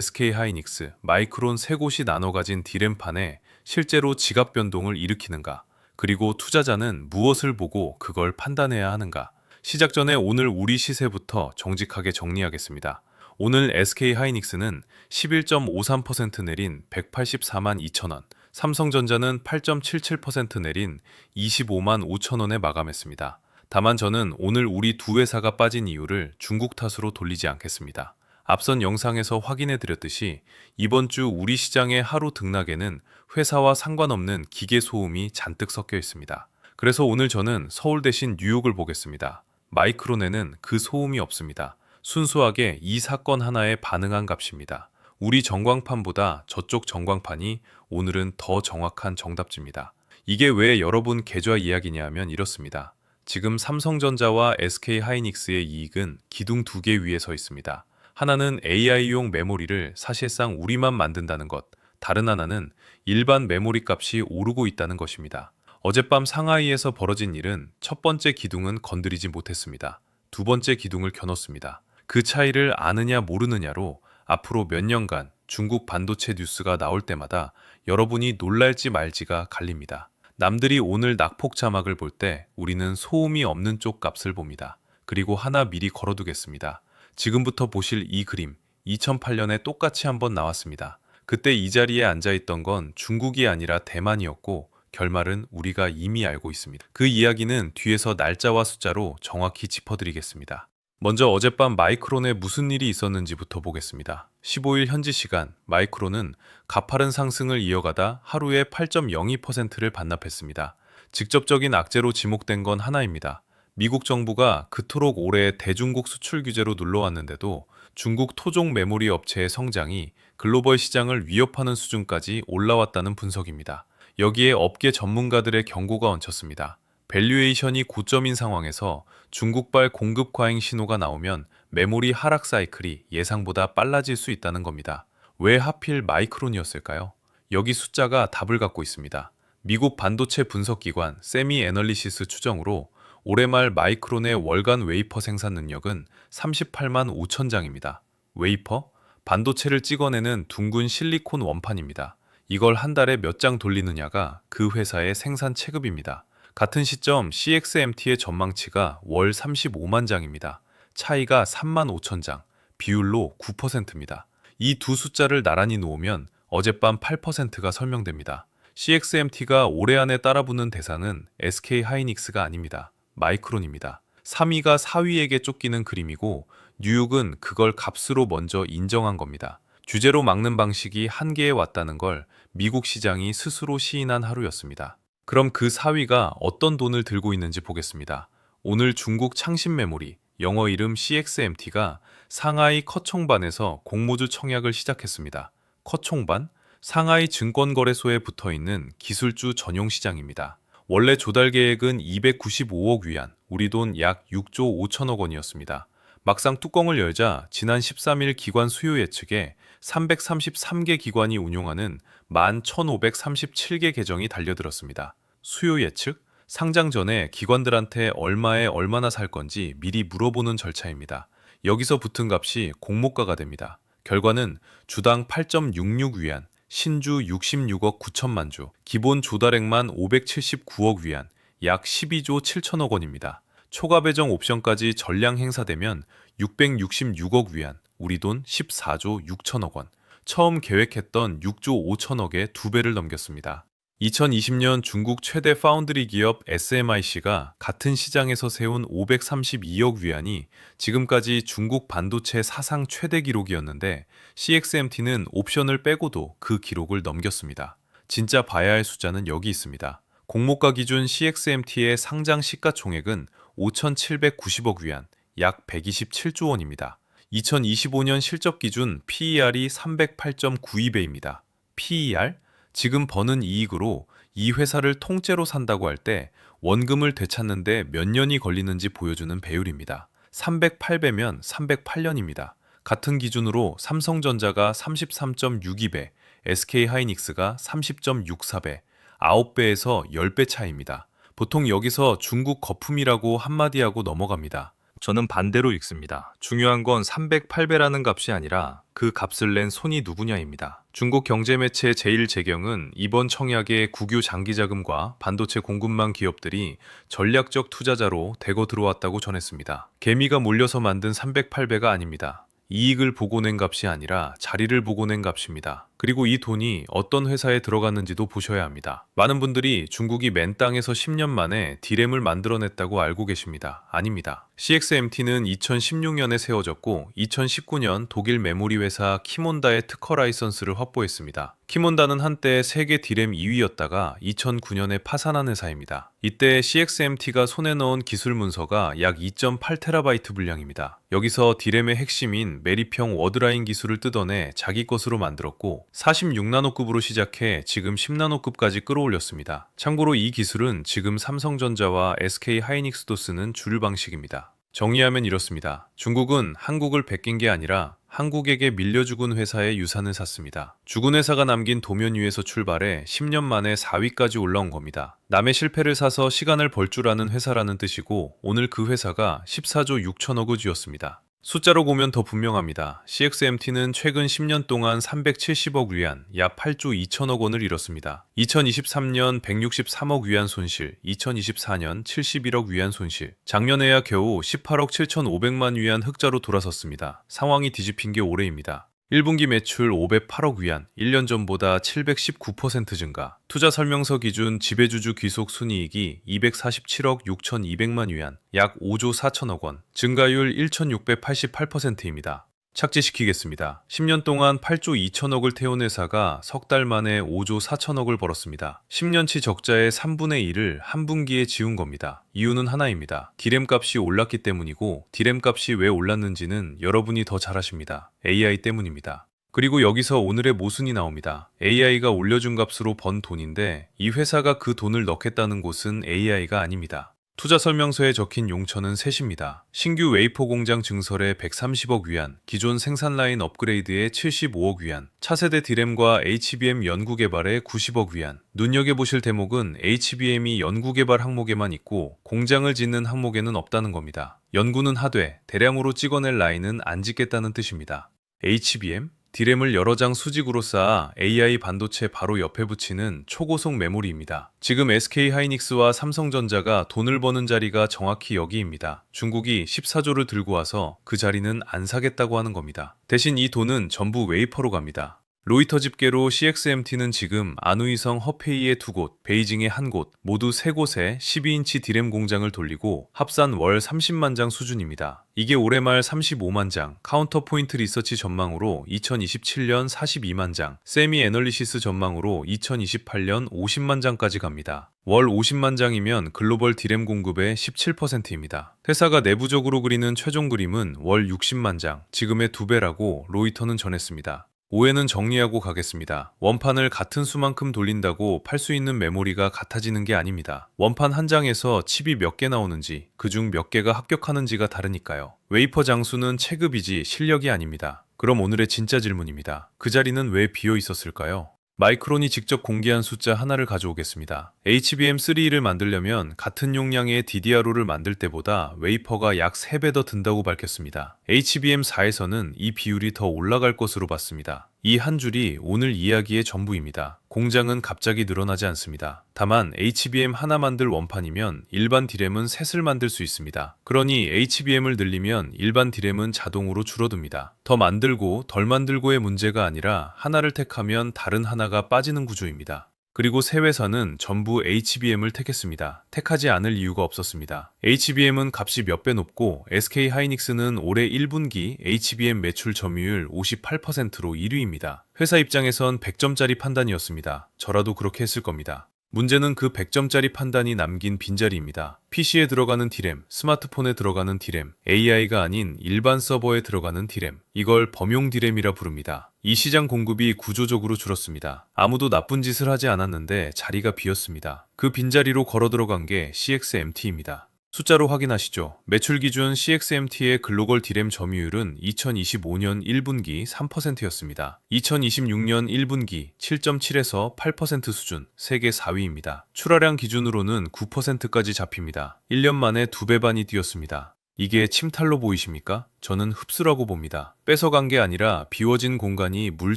SK하이닉스, 마이크론 세 곳이 나눠 가진 디램판에 실제로 지갑 변동을 일으키는가? 그리고 투자자는 무엇을 보고 그걸 판단해야 하는가? 시작 전에 오늘 우리 시세부터 정직하게 정리하겠습니다. 오늘 SK하이닉스는 11.53% 내린 184만 2천 원, 삼성전자는 8.77% 내린 25만 5천 원에 마감했습니다. 다만 저는 오늘 우리 두 회사가 빠진 이유를 중국 탓으로 돌리지 않겠습니다. 앞선 영상에서 확인해 드렸듯이 이번 주 우리 시장의 하루 등락에는 회사와 상관없는 기계 소음이 잔뜩 섞여 있습니다. 그래서 오늘 저는 서울 대신 뉴욕을 보겠습니다. 마이크론에는 그 소음이 없습니다. 순수하게 이 사건 하나에 반응한 값입니다. 우리 전광판보다 저쪽 전광판이 오늘은 더 정확한 정답지입니다. 이게 왜 여러분 계좌 이야기냐 하면 이렇습니다. 지금 삼성전자와 SK하이닉스의 이익은 기둥 두 개 위에 서 있습니다. 하나는 AI용 메모리를 사실상 우리만 만든다는 것, 다른 하나는 일반 메모리 값이 오르고 있다는 것입니다. 어젯밤 상하이에서 벌어진 일은 첫 번째 기둥은 건드리지 못했습니다. 두 번째 기둥을 겨눴습니다. 그 차이를 아느냐 모르느냐로 앞으로 몇 년간 중국 반도체 뉴스가 나올 때마다 여러분이 놀랄지 말지가 갈립니다. 남들이 오늘 낙폭 자막을 볼 때 우리는 소음이 없는 쪽 값을 봅니다. 그리고 하나 미리 걸어두겠습니다. 지금부터 보실 이 그림, 2008년에 똑같이 한번 나왔습니다. 그때 이 자리에 앉아있던 건 중국이 아니라 대만이었고 결말은 우리가 이미 알고 있습니다. 그 이야기는 뒤에서 날짜와 숫자로 정확히 짚어드리겠습니다. 먼저 어젯밤 마이크론에 무슨 일이 있었는지부터 보겠습니다. 15일 현지 시간 마이크론은 가파른 상승을 이어가다 하루에 8.02%를 반납했습니다. 직접적인 악재로 지목된 건 하나입니다. 미국 정부가 그토록 오래 대중국 수출 규제로 눌러왔는데도 중국 토종 메모리 업체의 성장이 글로벌 시장을 위협하는 수준까지 올라왔다는 분석입니다. 여기에 업계 전문가들의 경고가 얹혔습니다. 밸류에이션이 고점인 상황에서 중국발 공급 과잉 신호가 나오면 메모리 하락 사이클이 예상보다 빨라질 수 있다는 겁니다. 왜 하필 마이크론이었을까요? 여기 숫자가 답을 갖고 있습니다. 미국 반도체 분석기관 세미 애널리시스 추정으로 올해 말 마이크론의 월간 웨이퍼 생산 능력은 38만 5천 장입니다. 웨이퍼? 반도체를 찍어내는 둥근 실리콘 원판입니다. 이걸 한 달에 몇 장 돌리느냐가 그 회사의 생산 체급입니다. 같은 시점 CXMT의 전망치가 월 35만 장입니다. 차이가 3만 5천 장, 비율로 9%입니다. 이 두 숫자를 나란히 놓으면 어젯밤 8%가 설명됩니다. CXMT가 올해 안에 따라붙는 대상은 SK하이닉스가 아닙니다. 마이크론입니다. 3위가 4위에게 쫓기는 그림이고 뉴욕은 그걸 값으로 먼저 인정한 겁니다. 규제로 막는 방식이 한계에 왔다는 걸 미국 시장이 스스로 시인한 하루였습니다. 그럼 그 4위가 어떤 돈을 들고 있는지 보겠습니다. 오늘 중국 창신 메모리, 영어 이름 CXMT가 상하이 커총반에서 공모주 청약을 시작했습니다. 커총반? 상하이 증권거래소에 붙어있는 기술주 전용 시장입니다. 원래 조달 계획은 295억 위안, 우리 돈 약 6조 5천억 원이었습니다. 막상 뚜껑을 열자 지난 13일 기관 수요 예측에 333개 기관이 운용하는 11,537개 계정이 달려들었습니다. 수요 예측? 상장 전에 기관들한테 얼마에 얼마나 살 건지 미리 물어보는 절차입니다. 여기서 붙은 값이 공모가가 됩니다. 결과는 주당 8.66 위안, 신주 66억 9천만 주, 기본 조달액만 579억 위안, 약 12조 7천억 원입니다. 초과 배정 옵션까지 전량 행사되면 666억 위안, 우리 돈 14조 6천억 원. 처음 계획했던 6조 5천억의 2배를 넘겼습니다. 2020년 중국 최대 파운드리 기업 SMIC가 같은 시장에서 세운 532억 위안이 지금까지 중국 반도체 사상 최대 기록이었는데 CXMT는 옵션을 빼고도 그 기록을 넘겼습니다. 진짜 봐야 할 숫자는 여기 있습니다. 공모가 기준 CXMT의 상장 시가총액은 5,790억 위안, 약 127조 원입니다. 2025년 실적 기준 PER이 308.92배입니다. PER? 지금 버는 이익으로 이 회사를 통째로 산다고 할 때 원금을 되찾는데 몇 년이 걸리는지 보여주는 배율입니다. 308배면 308년입니다. 같은 기준으로 삼성전자가 33.62배, SK하이닉스가 30.64배, 9배에서 10배 차이입니다. 보통 여기서 중국 거품이라고 한마디 하고 넘어갑니다. 저는 반대로 읽습니다. 중요한 건 308배라는 값이 아니라 그 값을 낸 손이 누구냐입니다. 중국 경제매체 제1재경은 이번 청약에 국유 장기자금과 반도체 공급망 기업들이 전략적 투자자로 대거 들어왔다고 전했습니다. 개미가 몰려서 만든 308배가 아닙니다. 이익을 보고 낸 값이 아니라 자리를 보고 낸 값입니다. 그리고 이 돈이 어떤 회사에 들어갔는지도 보셔야 합니다. 많은 분들이 중국이 맨 땅에서 10년 만에 D램을 만들어냈다고 알고 계십니다. 아닙니다. CXMT는 2016년에 세워졌고 2019년 독일 메모리 회사 키몬다의 특허 라이선스를 확보했습니다. 키몬다는 한때 세계 D램 2위였다가 2009년에 파산한 회사입니다. 이때 CXMT가 손에 넣은 기술 문서가 약 2.8TB 분량입니다. 여기서 D램의 핵심인 메리평 워드라인 기술을 뜯어내 자기 것으로 만들었고 46나노급으로 시작해 지금 10나노급까지 끌어올렸습니다. 참고로 이 기술은 지금 삼성전자와 SK하이닉스도 쓰는 주류 방식입니다. 정리하면 이렇습니다. 중국은 한국을 베낀 게 아니라 한국에게 밀려 죽은 회사의 유산을 샀습니다. 죽은 회사가 남긴 도면 위에서 출발해 10년 만에 4위까지 올라온 겁니다. 남의 실패를 사서 시간을 벌 줄 아는 회사라는 뜻이고 오늘 그 회사가 14조 6천억을 쥐었습니다. 숫자로 보면 더 분명합니다. CXMT는 최근 10년 동안 370억 위안, 약 8조 2천억 원을 잃었습니다. 2023년 163억 위안 손실, 2024년 71억 위안 손실, 작년에야 겨우 18억 7,500만 위안 흑자로 돌아섰습니다. 상황이 뒤집힌 게 올해입니다. 1분기 매출 508억 위안, 1년 전보다 719% 증가. 투자 설명서 기준 지배주주 귀속 순이익이 247억 6,200만 위안, 약 5조 4천억 원, 증가율 1,688%입니다. 착지시키겠습니다. 10년 동안 8조 2천억을 태운 회사가 석 달 만에 5조 4천억을 벌었습니다. 10년치 적자의 3분의 1을 한 분기에 지운 겁니다. 이유는 하나입니다. D램 값이 올랐기 때문이고 D램 값이 왜 올랐는지는 여러분이 더 잘 아십니다. AI 때문입니다. 그리고 여기서 오늘의 모순이 나옵니다. AI가 올려준 값으로 번 돈인데 이 회사가 그 돈을 넣겠다는 곳은 AI가 아닙니다. 투자 설명서에 적힌 용처는 셋입니다. 신규 웨이퍼 공장 증설에 130억 위안, 기존 생산 라인 업그레이드에 75억 위안, 차세대 D램과 HBM 연구 개발에 90억 위안. 눈여겨보실 대목은 HBM이 연구 개발 항목에만 있고 공장을 짓는 항목에는 없다는 겁니다. 연구는 하되 대량으로 찍어낼 라인은 안 짓겠다는 뜻입니다. HBM? D램을 여러 장 수직으로 쌓아 AI 반도체 바로 옆에 붙이는 초고속 메모리입니다. 지금 SK하이닉스와 삼성전자가 돈을 버는 자리가 정확히 여기입니다. 중국이 14조를 들고 와서 그 자리는 안 사겠다고 하는 겁니다. 대신 이 돈은 전부 웨이퍼로 갑니다. 로이터 집계로 CXMT는 지금 안우이성 허페이의 2곳, 베이징의 1곳, 모두 3곳에 12인치 D램 공장을 돌리고 합산 월 30만 장 수준입니다. 이게 올해 말 35만 장, 카운터포인트 리서치 전망으로 2027년 42만 장, 세미 애널리시스 전망으로 2028년 50만 장까지 갑니다. 월 50만 장이면 글로벌 D램 공급의 17%입니다. 회사가 내부적으로 그리는 최종 그림은 월 60만 장, 지금의 2배라고 로이터는 전했습니다. 오해는 정리하고 가겠습니다. 원판을 같은 수만큼 돌린다고 팔 수 있는 메모리가 같아지는 게 아닙니다. 원판 한 장에서 칩이 몇 개 나오는지, 그중 몇 개가 합격하는지가 다르니까요. 웨이퍼 장수는 체급이지 실력이 아닙니다. 그럼 오늘의 진짜 질문입니다. 그 자리는 왜 비어 있었을까요? 마이크론이 직접 공개한 숫자 하나를 가져오겠습니다. HBM3를 만들려면 같은 용량의 DDR5를 만들 때보다 웨이퍼가 약 3배 더 든다고 밝혔습니다. HBM4에서는 이 비율이 더 올라갈 것으로 봤습니다. 이 한 줄이 오늘 이야기의 전부입니다. 공장은 갑자기 늘어나지 않습니다. 다만 HBM 하나 만들 원판이면 일반 D램은 셋을 만들 수 있습니다. 그러니 HBM을 늘리면 일반 D램은 자동으로 줄어듭니다. 더 만들고 덜 만들고의 문제가 아니라 하나를 택하면 다른 하나가 빠지는 구조입니다. 그리고 새 회사는 전부 HBM을 택했습니다. 택하지 않을 이유가 없었습니다. HBM은 값이 몇 배 높고 SK하이닉스는 올해 1분기 HBM 매출 점유율 58%로 1위입니다. 회사 입장에선 100점짜리 판단이었습니다. 저라도 그렇게 했을 겁니다. 문제는 그 100점짜리 판단이 남긴 빈자리입니다. PC에 들어가는 D램, 스마트폰에 들어가는 D램, AI가 아닌 일반 서버에 들어가는 D램, 이걸 범용 D램이라 부릅니다. 이 시장 공급이 구조적으로 줄었습니다. 아무도 나쁜 짓을 하지 않았는데 자리가 비었습니다. 그 빈자리로 걸어 들어간 게 CXMT입니다. 숫자로 확인하시죠. 매출 기준 CXMT의 글로벌 D램 점유율은 2025년 1분기 3%였습니다. 2026년 1분기 7.7에서 8% 수준, 세계 4위입니다. 출하량 기준으로는 9%까지 잡힙니다. 1년 만에 2배 반이 뛰었습니다. 이게 침탈로 보이십니까? 저는 흡수라고 봅니다. 뺏어간 게 아니라 비워진 공간이 물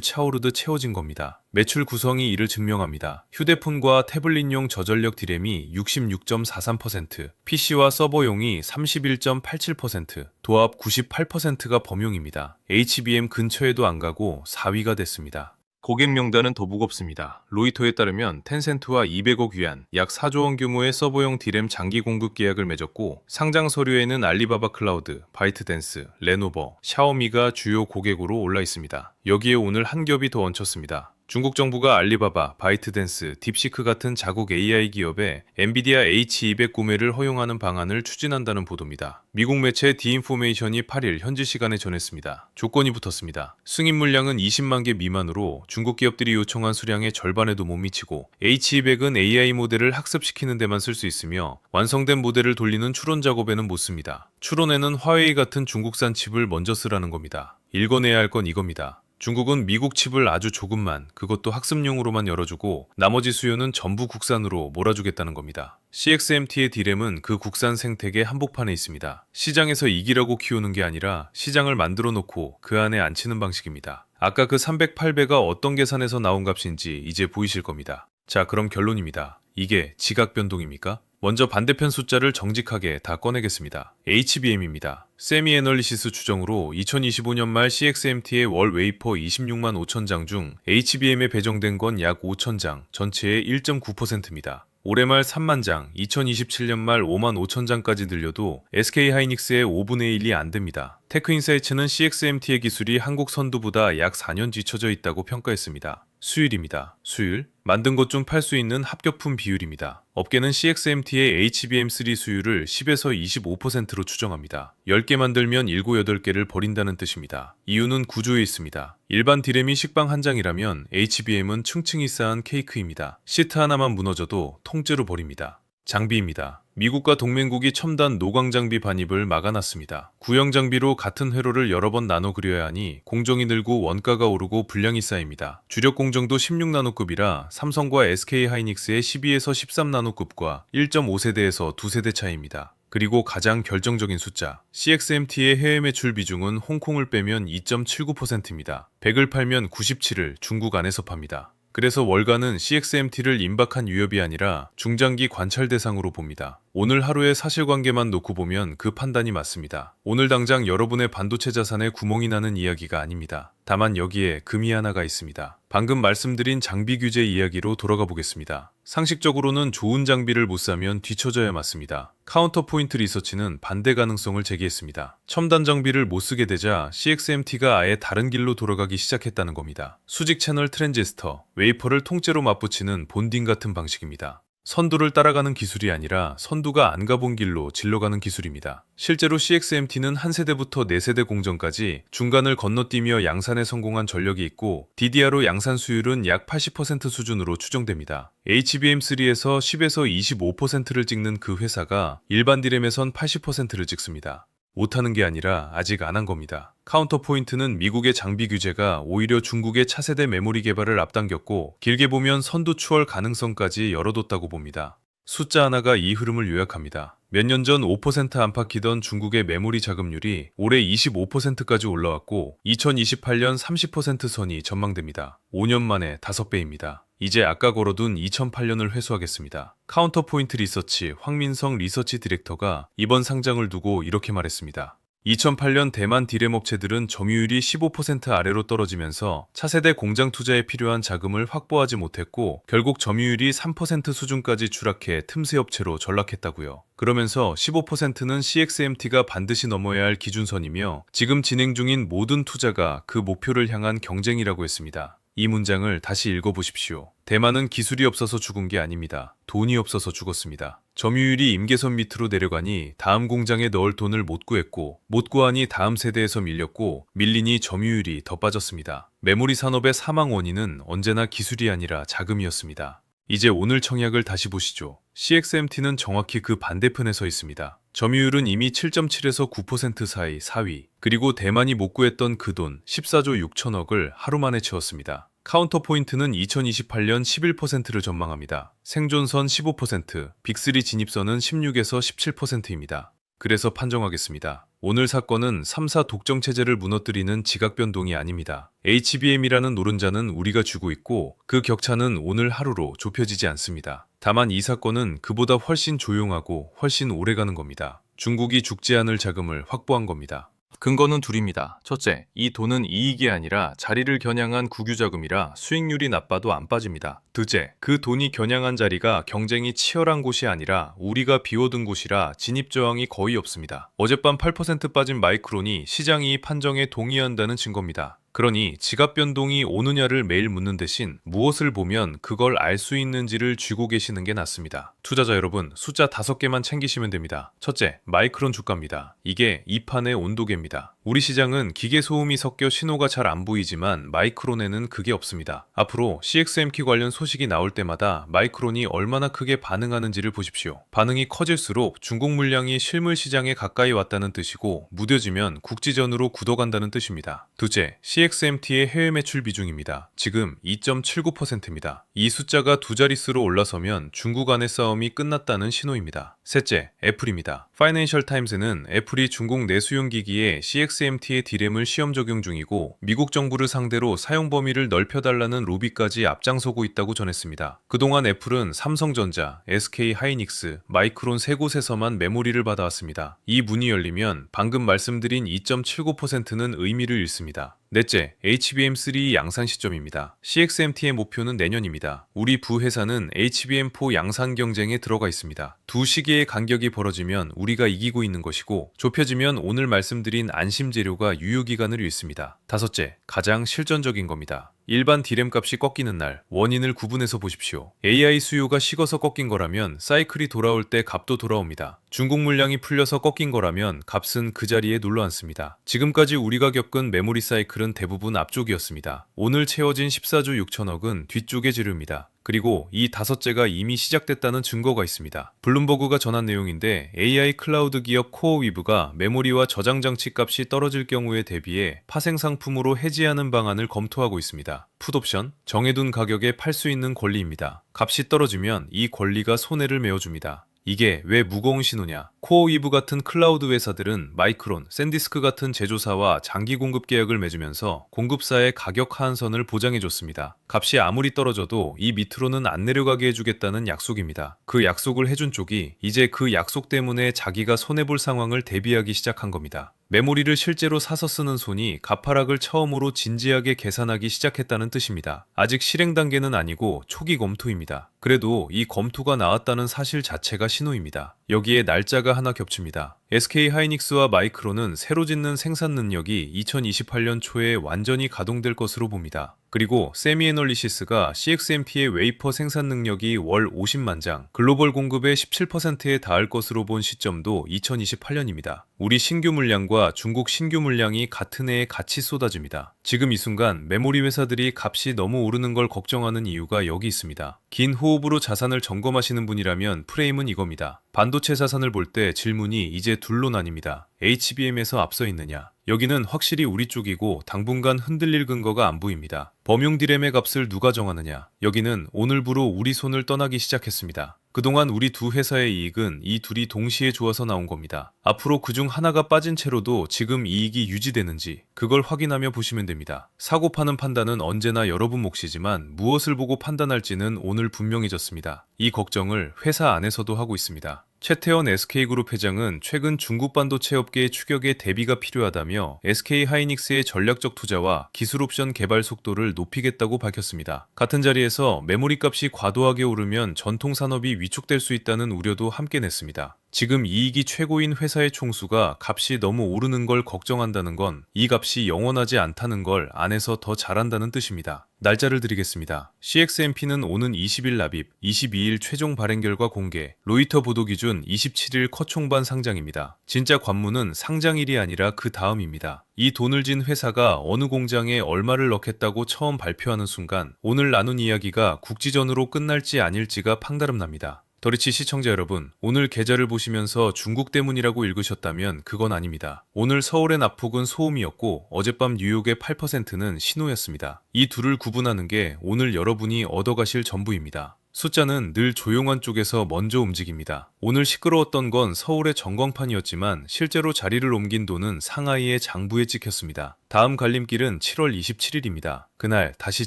차오르듯 채워진 겁니다. 매출 구성이 이를 증명합니다. 휴대폰과 태블릿용 저전력 D램이 66.43%, PC와 서버용이 31.87%, 도합 98%가 범용입니다. HBM 근처에도 안 가고 4위가 됐습니다. 고객 명단은 더 무겁습니다. 로이터에 따르면 텐센트와 200억 위안, 약 4조 원 규모의 서버용 D램 장기 공급 계약을 맺었고 상장 서류에는 알리바바 클라우드, 바이트댄스, 레노버, 샤오미가 주요 고객으로 올라 있습니다. 여기에 오늘 한 겹이 더 얹혔습니다. 중국 정부가 알리바바, 바이트댄스, 딥시크 같은 자국 AI 기업에 엔비디아 H200 구매를 허용하는 방안을 추진한다는 보도입니다. 미국 매체 디인포메이션이 8일 현지 시간에 전했습니다. 조건이 붙었습니다. 승인 물량은 20만 개 미만으로 중국 기업들이 요청한 수량의 절반에도 못 미치고 H200은 AI 모델을 학습시키는 데만 쓸 수 있으며 완성된 모델을 돌리는 추론 작업에는 못 씁니다. 추론에는 화웨이 같은 중국산 칩을 먼저 쓰라는 겁니다. 읽어내야 할 건 이겁니다. 중국은 미국 칩을 아주 조금만, 그것도 학습용으로만 열어주고 나머지 수요는 전부 국산으로 몰아주겠다는 겁니다. CXMT의 D램은 그 국산 생태계 한복판에 있습니다. 시장에서 이기라고 키우는 게 아니라 시장을 만들어 놓고 그 안에 앉히는 방식입니다. 아까 그 300, 800가 어떤 계산에서 나온 값인지 이제 보이실 겁니다. 자, 그럼 결론입니다. 이게 지각 변동입니까? 먼저 반대편 숫자를 정직하게 다 꺼내겠습니다. HBM입니다. 세미 애널리시스 추정으로 2025년 말 CXMT의 월 웨이퍼 26만 5천 장 중 HBM에 배정된 건 약 5천 장, 전체의 1.9%입니다. 올해 말 3만 장, 2027년 말 5만 5천 장까지 늘려도 SK하이닉스의 5분의 1이 안 됩니다. 테크인사이츠는 CXMT의 기술이 한국 선두보다 약 4년 뒤처져 있다고 평가했습니다. 수율입니다. 수율? 만든 것 중 팔 수 있는 합격품 비율입니다. 업계는 CXMT의 HBM3 수율을 10에서 25%로 추정합니다. 10개 만들면 7, 8개를 버린다는 뜻입니다. 이유는 구조에 있습니다. 일반 D램이 식빵 한 장이라면 HBM은 층층이 쌓은 케이크입니다. 시트 하나만 무너져도 통째로 버립니다. 장비입니다. 미국과 동맹국이 첨단 노광 장비 반입을 막아놨습니다. 구형 장비로 같은 회로를 여러 번 나눠 그려야 하니 공정이 늘고 원가가 오르고 불량이 쌓입니다. 주력 공정도 16나노급이라 삼성과 SK하이닉스의 12에서 13나노급과 1.5세대에서 2세대 차이입니다. 그리고 가장 결정적인 숫자, CXMT의 해외 매출 비중은 홍콩을 빼면 2.79%입니다. 100을 팔면 97을 중국 안에서 팝니다. 그래서 월가는 CXMT를 임박한 위협이 아니라 중장기 관찰 대상으로 봅니다. 오늘 하루의 사실관계만 놓고 보면 그 판단이 맞습니다. 오늘 당장 여러분의 반도체 자산에 구멍이 나는 이야기가 아닙니다. 다만 여기에 금이 하나가 있습니다. 방금 말씀드린 장비 규제 이야기로 돌아가 보겠습니다. 상식적으로는 좋은 장비를 못 사면 뒤처져야 맞습니다. 카운터포인트 리서치는 반대 가능성을 제기했습니다. 첨단 장비를 못 쓰게 되자 CXMT가 아예 다른 길로 돌아가기 시작했다는 겁니다. 수직 채널 트랜지스터, 웨이퍼를 통째로 맞붙이는 본딩 같은 방식입니다. 선두를 따라가는 기술이 아니라 선두가 안 가본 길로 질러가는 기술입니다. 실제로 CXMT는 한 세대부터 4세대 공정까지 중간을 건너뛰며 양산에 성공한 전력이 있고 DDR로 양산 수율은 약 80% 수준으로 추정됩니다. HBM3에서 10에서 25%를 찍는 그 회사가 일반 D램에선 80%를 찍습니다. 못하는 게 아니라 아직 안 한 겁니다. 카운터포인트는 미국의 장비 규제가 오히려 중국의 차세대 메모리 개발을 앞당겼고 길게 보면 선두 추월 가능성까지 열어뒀다고 봅니다. 숫자 하나가 이 흐름을 요약합니다. 몇 년 전 5% 안팎이던 중국의 메모리 자금률이 올해 25%까지 올라왔고 2028년 30% 선이 전망됩니다. 5년 만에 5배입니다. 이제 아까 걸어둔 2008년을 회수하겠습니다. 카운터포인트 리서치 황민성 리서치 디렉터가 이번 상장을 두고 이렇게 말했습니다. 2008년 대만 D램 업체들은 점유율이 15% 아래로 떨어지면서 차세대 공장 투자에 필요한 자금을 확보하지 못했고 결국 점유율이 3% 수준까지 추락해 틈새 업체로 전락했다고요. 그러면서 15%는 CXMT가 반드시 넘어야 할 기준선이며 지금 진행 중인 모든 투자가 그 목표를 향한 경쟁이라고 했습니다. 이 문장을 다시 읽어보십시오. 대만은 기술이 없어서 죽은 게 아닙니다. 돈이 없어서 죽었습니다. 점유율이 임계선 밑으로 내려가니 다음 공장에 넣을 돈을 못 구했고 못 구하니 다음 세대에서 밀렸고 밀리니 점유율이 더 빠졌습니다. 메모리 산업의 사망 원인은 언제나 기술이 아니라 자금이었습니다. 이제 오늘 청약을 다시 보시죠. CXMT는 정확히 그 반대편에 서 있습니다. 점유율은 이미 7.7에서 9% 사이 4위, 그리고 대만이 못 구했던 그 돈 14조 6천억을 하루 만에 채웠습니다. 카운터포인트는 2028년 11%를 전망합니다. 생존선 15%, 빅3 진입선은 16에서 17%입니다. 그래서 판정하겠습니다. 오늘 사건은 3사 독점 체제를 무너뜨리는 지각 변동이 아닙니다. HBM이라는 노른자는 우리가 쥐고 있고 그 격차는 오늘 하루로 좁혀지지 않습니다. 다만 이 사건은 그보다 훨씬 조용하고 훨씬 오래가는 겁니다. 중국이 죽지 않을 자금을 확보한 겁니다. 근거는 둘입니다. 첫째, 이 돈은 이익이 아니라 자리를 겨냥한 국유자금이라 수익률이 나빠도 안 빠집니다. 둘째, 그 돈이 겨냥한 자리가 경쟁이 치열한 곳이 아니라 우리가 비워둔 곳이라 진입저항이 거의 없습니다. 어젯밤 8% 빠진 마이크론이 시장이 이 판정에 동의한다는 증거입니다. 그러니 지갑 변동이 오느냐를 매일 묻는 대신 무엇을 보면 그걸 알 수 있는지를 쥐고 계시는 게 낫습니다. 투자자 여러분, 숫자 5개만 챙기시면 됩니다. 첫째, 마이크론 주가입니다. 이게 이 판의 온도계입니다. 우리 시장은 기계 소음이 섞여 신호가 잘 안 보이지만 마이크론에는 그게 없습니다. 앞으로 CXMT 관련 소식이 나올 때마다 마이크론이 얼마나 크게 반응하는지를 보십시오. 반응이 커질수록 중국 물량이 실물 시장에 가까이 왔다는 뜻이고 무뎌지면 국지전으로 굳어간다는 뜻입니다. 둘째, CXMT의 해외 매출 비중입니다. 지금 2.79%입니다. 이 숫자가 두 자릿수로 올라서면 중국 안의 싸움이 끝났다는 신호입니다. 셋째, 애플입니다. 파이낸셜 타임스는 애플이 중국 내수용 기기에 CXMT의 D램을 시험 적용 중이고 미국 정부를 상대로 사용 범위를 넓혀달라는 로비까지 앞장서고 있다고 전했습니다. 그동안 애플은 삼성전자, SK하이닉스, 마이크론 세 곳에서만 메모리를 받아왔습니다. 이 문이 열리면 방금 말씀드린 2.79%는 의미를 잃습니다. 넷째, HBM3 양산 시점입니다. CXMT의 목표는 내년입니다. 우리 부회사는 HBM4 양산 경쟁에 들어가 있습니다. 두 시기의 간격이 벌어지면 우리가 이기고 있는 것이고 좁혀지면 오늘 말씀드린 안심 재료가 유효기간을 잃습니다. 다섯째, 가장 실전적인 겁니다. 일반 D램 값이 꺾이는 날, 원인을 구분해서 보십시오. AI 수요가 식어서 꺾인 거라면 사이클이 돌아올 때 값도 돌아옵니다. 중국 물량이 풀려서 꺾인 거라면 값은 그 자리에 눌러앉습니다. 지금까지 우리가 겪은 메모리 사이클은 대부분 앞쪽이었습니다. 오늘 채워진 14조 6천억은 뒤쪽의 재료입니다. 그리고 이 다섯째가 이미 시작됐다는 증거가 있습니다. 블룸버그가 전한 내용인데 AI 클라우드 기업 코어위브가 메모리와 저장 장치 값이 떨어질 경우에 대비해 파생 상품으로 해지하는 방안을 검토하고 있습니다. 풋옵션, 정해둔 가격에 팔 수 있는 권리입니다. 값이 떨어지면 이 권리가 손해를 메어줍니다. 이게 왜 무거운 신호냐? 코어위브 같은 클라우드 회사들은 마이크론, 샌디스크 같은 제조사와 장기 공급 계약을 맺으면서 공급사의 가격 하한선을 보장해줬습니다. 값이 아무리 떨어져도 이 밑으로는 안 내려가게 해주겠다는 약속입니다. 그 약속을 해준 쪽이 이제 그 약속 때문에 자기가 손해볼 상황을 대비하기 시작한 겁니다. 메모리를 실제로 사서 쓰는 손이 가파락을 처음으로 진지하게 계산하기 시작했다는 뜻입니다. 아직 실행 단계는 아니고 초기 검토입니다. 그래도 이 검토가 나왔다는 사실 자체가 신호입니다. 여기에 날짜가 하나 겹칩니다. SK하이닉스와 마이크론은 새로 짓는 생산 능력이 2028년 초에 완전히 가동될 것으로 봅니다. 그리고 세미애널리시스가 CXMT의 웨이퍼 생산 능력이 월 50만 장, 글로벌 공급의 17%에 닿을 것으로 본 시점도 2028년입니다. 우리 신규 물량과 중국 신규 물량이 같은 해에 같이 쏟아집니다. 지금 이 순간 메모리 회사들이 값이 너무 오르는 걸 걱정하는 이유가 여기 있습니다. 긴 호흡으로 자산을 점검하시는 분이라면 프레임은 이겁니다. 반도체 자산을 볼 때 질문이 이제 둘로 나뉩니다. HBM에서 앞서 있느냐? 여기는 확실히 우리 쪽이고 당분간 흔들릴 근거가 안 보입니다. 범용 D램의 값을 누가 정하느냐? 여기는 오늘부로 우리 손을 떠나기 시작했습니다. 그동안 우리 두 회사의 이익은 이 둘이 동시에 좋아서 나온 겁니다. 앞으로 그중 하나가 빠진 채로도 지금 이익이 유지되는지 그걸 확인하며 보시면 됩니다. 사고 파는 판단은 언제나 여러분 몫이지만 무엇을 보고 판단할지는 오늘 분명해졌습니다. 이 걱정을 회사 안에서도 하고 있습니다. 최태원 SK그룹 회장은 최근 중국 반도체 업계의 추격에 대비가 필요하다며 SK하이닉스의 전략적 투자와 기술 옵션 개발 속도를 높이겠다고 밝혔습니다. 같은 자리에서 메모리 값이 과도하게 오르면 전통 산업이 위축될 수 있다는 우려도 함께 냈습니다. 지금 이익이 최고인 회사의 총수가 값이 너무 오르는 걸 걱정한다는 건 이 값이 영원하지 않다는 걸 안에서 더 잘한다는 뜻입니다. 날짜를 드리겠습니다. CXMP는 오는 20일 납입, 22일 최종 발행 결과 공개, 로이터 보도 기준 27일 커총반 상장입니다. 진짜 관문은 상장일이 아니라 그 다음입니다. 이 돈을 진 회사가 어느 공장에 얼마를 넣겠다고 처음 발표하는 순간 오늘 나눈 이야기가 국지전으로 끝날지 아닐지가 판가름 납니다. 더리치 시청자 여러분, 오늘 계좌를 보시면서 중국 때문이라고 읽으셨다면 그건 아닙니다. 오늘 서울의 낙폭은 소음이었고 어젯밤 뉴욕의 8%는 신호였습니다. 이 둘을 구분하는 게 오늘 여러분이 얻어가실 전부입니다. 숫자는 늘 조용한 쪽에서 먼저 움직입니다. 오늘 시끄러웠던 건 서울의 전광판이었지만 실제로 자리를 옮긴 돈은 상하이의 장부에 찍혔습니다. 다음 갈림길은 7월 27일입니다. 그날 다시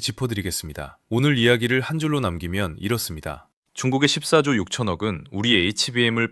짚어드리겠습니다. 오늘 이야기를 한 줄로 남기면 이렇습니다. 중국의 14조 6천억은 우리 HBM을